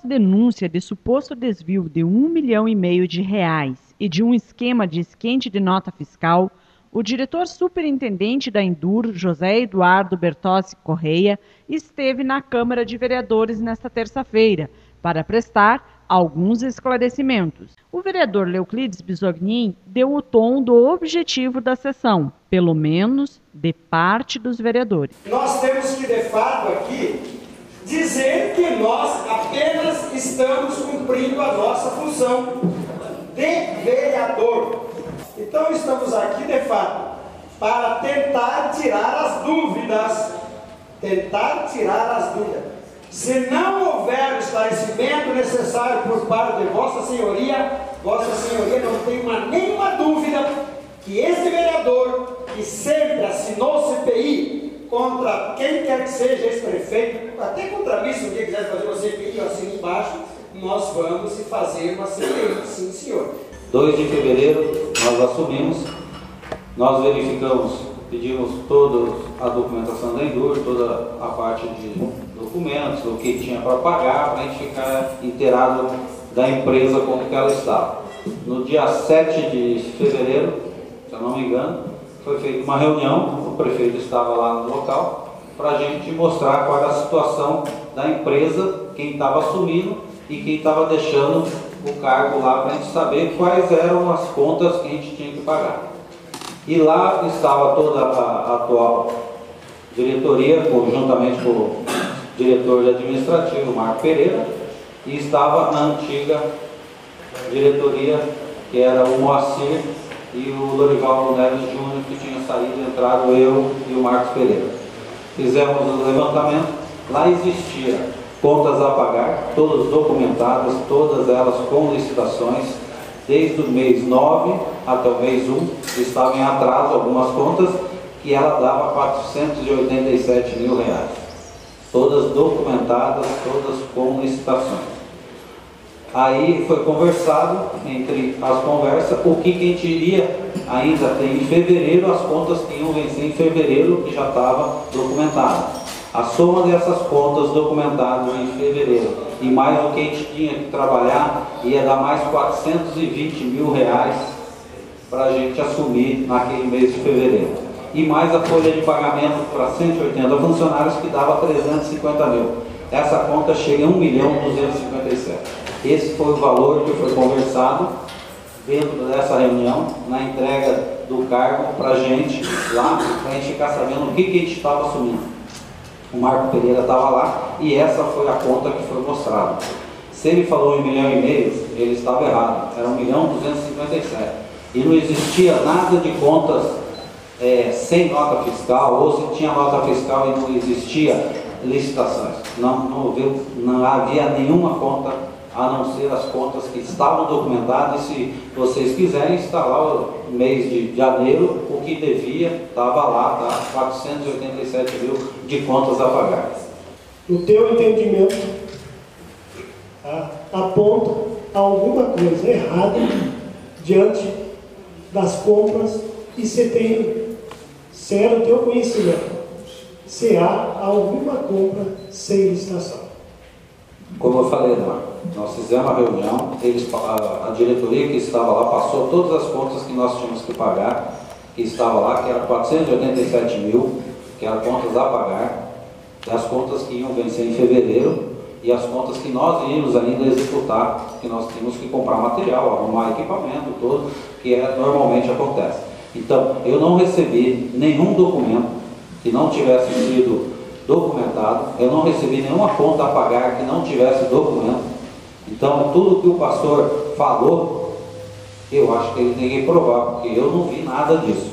denúncia de suposto desvio de R$1,5 milhão e de um esquema de esquente de nota fiscal, o diretor superintendente da Endur, José Eduardo Bertossi Correia, esteve na Câmara de Vereadores nesta terça-feira para prestar alguns esclarecimentos. O vereador Leuclides Bisognin deu o tom do objetivo da sessão, pelo menos de parte dos vereadores. Nós temos que, de fato, aqui, dizer que nós apenas estamos cumprindo a nossa função de vereador. Então estamos aqui, de fato, para tentar tirar as dúvidas. Se não houver o esclarecimento necessário por parte de Vossa Senhoria não tem nenhuma dúvida que esse vereador, que sempre assinou CPI contra quem quer que seja esse prefeito, até contra mim, se um dia quiser fazer uma CPI, eu assino embaixo, nós vamos fazer uma CPI, sim senhor. 2 de fevereiro nós assumimos, nós verificamos, pedimos toda a documentação da Endur, toda a parte de documentos, o que tinha para pagar, para a gente ficar inteirado da empresa como que ela estava. No dia 7 de fevereiro, se eu não me engano, foi feita uma reunião, o prefeito estava lá no local, para a gente mostrar qual era a situação da empresa, quem estava assumindo e quem estava deixando o cargo lá, para a gente saber quais eram as contas que a gente tinha que pagar. E lá estava toda a atual diretoria, juntamente com o diretor de administrativo, Marco Pereira, e estava a antiga diretoria, que era o Moacir e o Lorival Neves Júnior, que tinha saído e entrado eu e o Marcos Pereira. Fizemos o levantamento, lá existia contas a pagar, todas documentadas, todas elas com licitações, desde o mês 9 até o mês 1, estavam em atraso algumas contas, que ela dava R$487 mil. Todas documentadas, todas com licitações. Aí foi conversado, entre as conversas, o que a gente iria ainda ter em fevereiro, as contas que iam vencer em fevereiro, que já estava documentada. A soma dessas contas documentadas em fevereiro e mais o que a gente tinha que trabalhar ia dar mais R$420 mil para a gente assumir naquele mês de fevereiro. E mais a folha de pagamento para 180 funcionários, que dava 350 mil. Essa conta chega a 1.257.000. Esse foi o valor que foi conversado dentro dessa reunião, na entrega do cargo para a gente lá, para a gente ficar sabendo o que a gente estava assumindo. O Marco Pereira estava lá e essa foi a conta que foi mostrada. Se ele falou em R$1,5 milhão, ele estava errado, era 1.257.000. E não existia nada de contas sem nota fiscal, ou se tinha nota fiscal e não existia licitações. Não havia nenhuma conta, a não ser as contas que estavam documentadas. E se vocês quiserem, está lá o mês de janeiro, o que devia, estava lá, tá? 487 mil de contas a pagar. No teu entendimento, aponta alguma coisa errada diante das compras, e se é do teu conhecimento, se há alguma compra sem licitação. Como eu falei, nós fizemos uma reunião, a diretoria que estava lá passou todas as contas que nós tínhamos que pagar, que estava lá, que era 487 mil, que eram contas a pagar, as contas que iam vencer em fevereiro e as contas que nós íamos ainda executar, que nós tínhamos que comprar material, arrumar equipamento, todo, que normalmente acontece. Então, eu não recebi nenhum documento que não tivesse sido documentado, eu não recebi nenhuma conta a pagar que não tivesse documento. Então, tudo que o pastor falou, eu acho que ele tem que provar, porque eu não vi nada disso.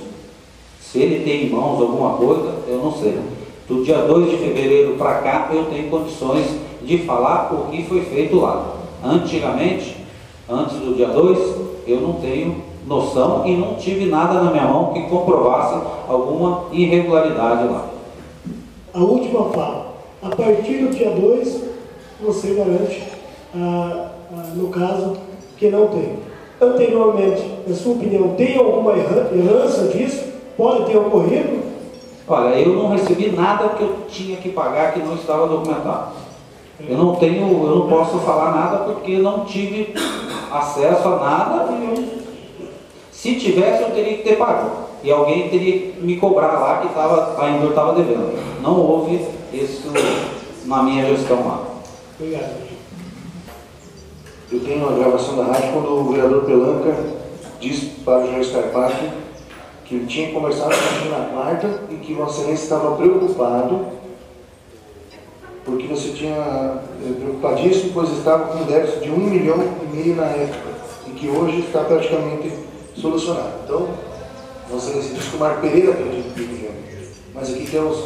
Se ele tem em mãos alguma coisa, eu não sei. Do dia 2 de fevereiro para cá, eu tenho condições de falar o que foi feito lá. Antigamente, antes do dia 2, eu não tenho noção e não tive nada na minha mão que comprovasse alguma irregularidade lá. A última fala, a partir do dia 2, você garante, no caso, que não tem. Anteriormente, na sua opinião, tem alguma herança disso? Pode ter ocorrido? Olha, eu não recebi nada que eu tinha que pagar que não estava documentado. Eu não posso falar nada porque não tive acesso a nada. Se tivesse, eu teria que ter pago. E alguém teria que me cobrar lá que a Endur estava devendo. Não houve isso na minha gestão lá. Obrigado. Eu tenho uma gravação da rádio quando o vereador Pelanca disse para o João Scarpati que ele tinha conversado comigo na quarta e que Vossa Excelência estava preocupado porque você tinha preocupadíssimo, pois estava com um déficit de 1,5 milhão na época e que hoje está praticamente solucionado. Então, Vossa Excelência disse que o Marco Pereira acredita em 1 milhão, mas aqui temos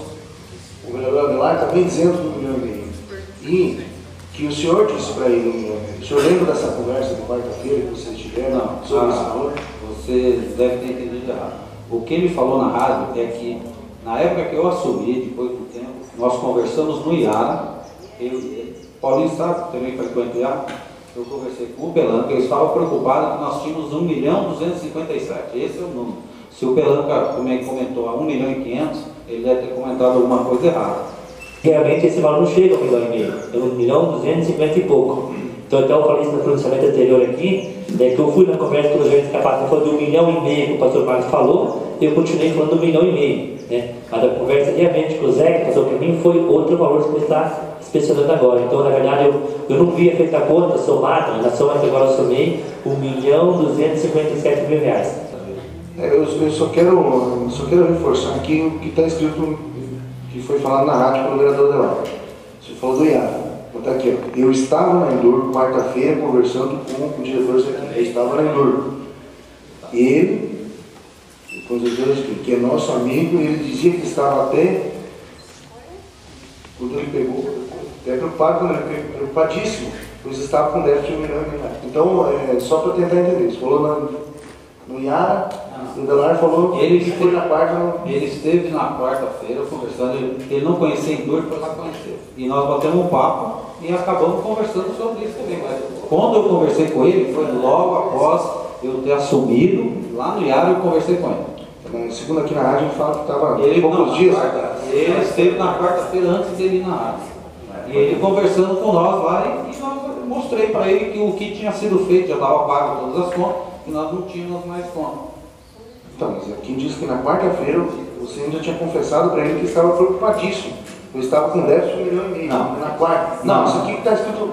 o vereador Abelar também dizendo que 1,5 milhão. E que o senhor disse para ele 1 milhão. O senhor lembra dessa conversa de quarta-feira que vocês tiveram sobre esse valor? Você deve ter entendido errado. O que ele falou na rádio é que, na época que eu assumi, depois do tempo, nós conversamos no Iara. Paulinho sabe, também frequento o Iara. Eu conversei com o Pelanca, eu estava preocupado que nós tínhamos 1.257.000. Esse é o número. Se o Pelanca também comentou a 1.500.000, ele deve ter comentado alguma coisa errada. Realmente esse valor não chega a 1,5 milhão, é 1.250.000 e pouco. Então até eu falei isso no pronunciamento anterior aqui, que eu fui na conversa com o João Scarpati falando de 1,5 milhão que o pastor Marcos falou, eu continuei falando de 1,5 milhão. Né? Mas a conversa realmente com o Zé, que passou para mim, foi outro valor que você está inspecionando agora. Então, na verdade, eu não via feita a conta somada, na soma que agora eu somei, R$1.257.000. Eu só quero reforçar aqui o que está escrito, que foi falado na rádio pelo vereador Adelar. Você falou do IAR. Vou botar aqui, ó. Eu estava na Endur quarta-feira conversando com o diretor aqui. Eu estava na Endur. Ele, depois eu disse que é nosso amigo, ele dizia que estava até, quando ele pegou, até preocupadíssimo, pois estava com déficit de 1 milhão. Então, só para tentar entender, você falou no IAR, o Adelar falou que ele foi na quarta. Ele esteve na quarta-feira conversando, ele não conhecia Endur, foi lá conhecer. E nós batemos um papo e acabamos conversando sobre isso também. Mas quando eu conversei com ele, foi logo após eu ter assumido, lá no IAR eu conversei com ele. Segundo aqui na rádio, ele fala que estava poucos dias. Ele esteve na quarta-feira antes dele ir na rádio. E ele conversando com nós lá e nós mostrei para ele que o que tinha sido feito, já estava pago todas as contas, e nós não tínhamos mais contas. Então, mas aqui diz que na quarta-feira você ainda tinha confessado para ele que estava preocupadíssimo. Eu estava com déficit de 1,5 milhão. Não. Na quarta. Não, isso aqui está escrito.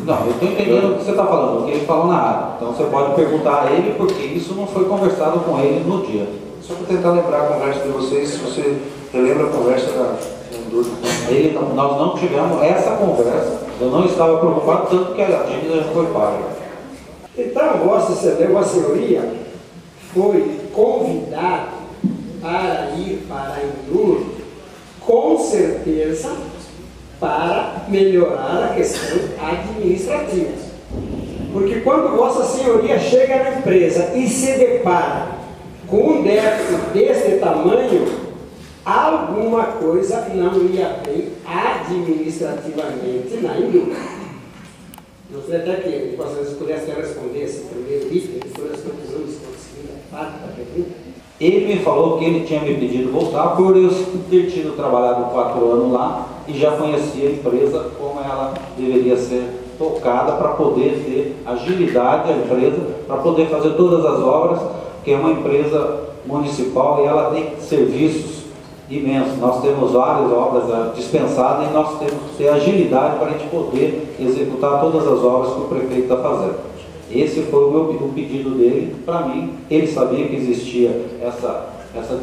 Não, eu estou entendendo o que você está falando, o que ele falou na rádio. Então você pode perguntar a ele, porque isso não foi conversado com ele no dia. Só para tentar lembrar a conversa de vocês, se você relembra a conversa da nós não tivemos essa conversa, eu não estava preocupado, tanto que a dívida já foi paga. Então, Vossa Senhoria foi convidado para ir para Endur, com certeza, para melhorar a questão administrativa. Porque quando Vossa Senhoria chega na empresa e se depara com um déficit desse tamanho, alguma coisa não ia bem administrativamente na Endur. Gostaria até que vocês pudessem responder esse primeiro item, depois nós continuamos com a segunda parte da pergunta. Ele me falou que ele tinha me pedido voltar por eu ter tido trabalhado 4 anos lá e já conhecia a empresa, como ela deveria ser tocada para poder ter agilidade a empresa, para poder fazer todas as obras, que é uma empresa municipal e ela tem serviços imensos. Nós temos várias obras dispensadas e nós temos que ter agilidade para a gente poder executar todas as obras que o prefeito está fazendo. Esse foi o pedido dele para mim. Ele sabia que existia essa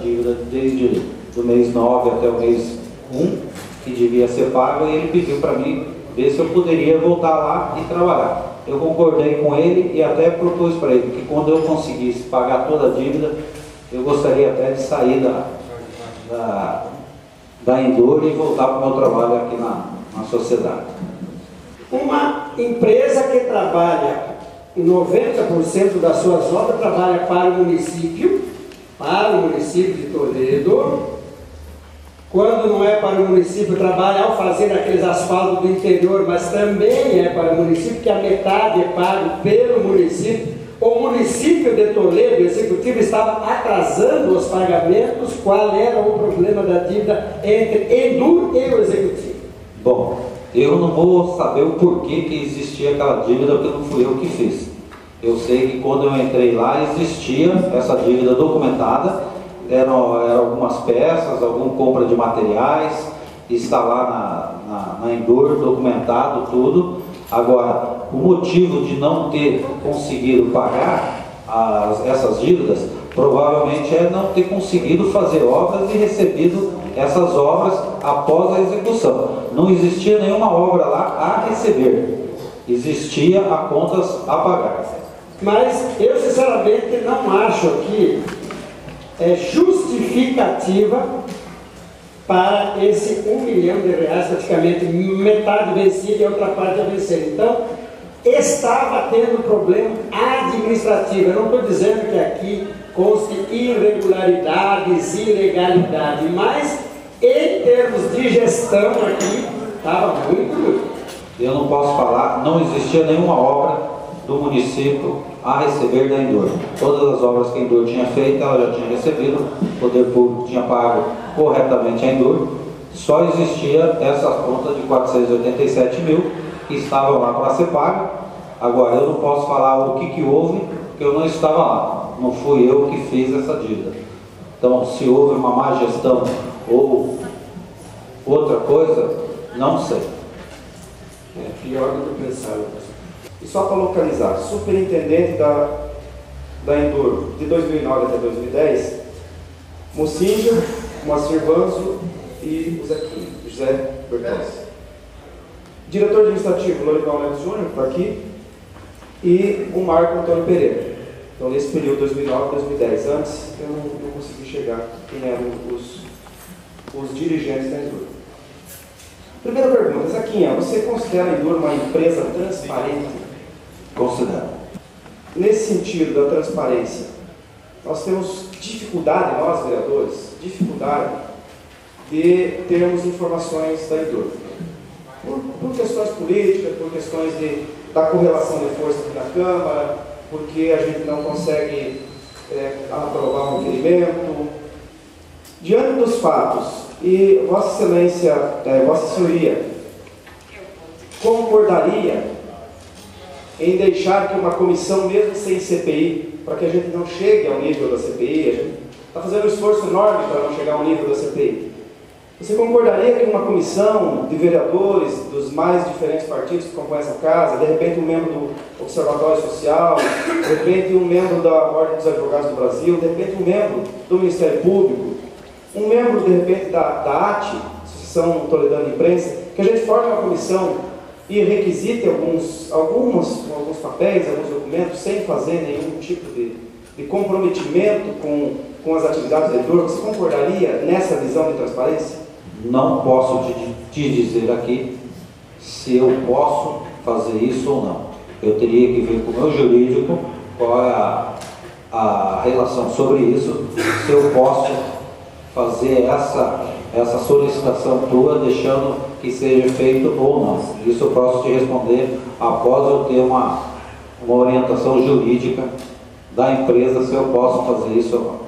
dívida desde do mês 9 até o mês 1, que devia ser paga, e ele pediu para mim ver se eu poderia voltar lá e trabalhar. Eu concordei com ele e até propus para ele que quando eu conseguisse pagar toda a dívida, eu gostaria até de sair da Endur e voltar para o meu trabalho aqui na sociedade. Uma empresa que trabalha 90% das suas obras trabalha para o município de Toledo. Quando não é para o município, trabalha ao fazer aqueles asfaltos do interior, mas também é para o município, que a metade é pago pelo município. o município de Toledo, o executivo, estava atrasando os pagamentos. Qual era o problema da dívida entre Endur e o executivo? Bom, eu não vou saber o porquê que existia aquela dívida, porque não fui eu que fiz. Eu sei que quando eu entrei lá existia essa dívida documentada, eram algumas peças, alguma compra de materiais, está lá na Endur, documentado tudo. Agora, o motivo de não ter conseguido pagar essas dívidas, provavelmente é não ter conseguido fazer obras e recebido essas obras após a execução. Não existia nenhuma obra lá a receber, existia a contas a pagar. Mas eu sinceramente não acho que é justificativa para esse R$1 milhão, praticamente metade vencida e outra parte a vencer. Então, estava tendo problema administrativo. Eu não estou dizendo que aqui conste irregularidades, ilegalidade, mas em termos de gestão aqui, estava muito ruim. Eu não posso falar, não existia nenhuma obra do município a receber da Endur. Todas as obras que a Endur tinha feito, ela já tinha recebido, o poder público tinha pago corretamente a Endur. Só existia essa conta de 487 mil que estavam lá para ser paga. Agora, eu não posso falar o que houve, porque eu não estava lá. Não fui eu que fiz essa dívida. Então, se houve uma má gestão ou outra coisa, não sei. É pior do que pensava. E só para localizar, superintendente da Endur de 2009 até 2010, Mocinja, Moacir Vanzo e o José Bertossi. Diretor administrativo, Lorival Neto Júnior, está aqui, e o Marco Antônio Pereira. Então, nesse período 2009 2010, antes eu não consegui chegar quem eram os dirigentes da Endur. Primeira pergunta, Zaquinha, você considera a Endur uma empresa transparente? Considero. Nesse sentido da transparência, nós temos dificuldade, nós vereadores, dificuldade de termos informações da Endur. Por questões políticas, por questões da correlação de forças aqui na Câmara, porque a gente não consegue aprovar um requerimento. Diante dos fatos, e Vossa Excelência, Vossa Senhoria, concordaria em deixar que uma comissão, mesmo sem CPI, para que a gente não chegue ao nível da CPI, a gente está fazendo um esforço enorme para não chegar ao nível da CPI. Você concordaria que uma comissão de vereadores dos mais diferentes partidos que compõem essa casa, de repente um membro do Observatório Social, de repente um membro da Ordem dos Advogados do Brasil, de repente um membro do Ministério Público, um membro, de repente, da ATI, Associação Toledana de Imprensa, que a gente forme uma comissão e requisite alguns papéis, alguns documentos, sem fazer nenhum tipo de comprometimento com as atividades da Endur? Você concordaria nessa visão de transparência? Não posso te dizer aqui se eu posso fazer isso ou não. Eu teria que ver com o meu jurídico qual é a relação sobre isso, se eu posso fazer essa solicitação tua, deixando que seja feito ou não. Isso eu posso te responder após eu ter uma orientação jurídica da empresa, se eu posso fazer isso ou não.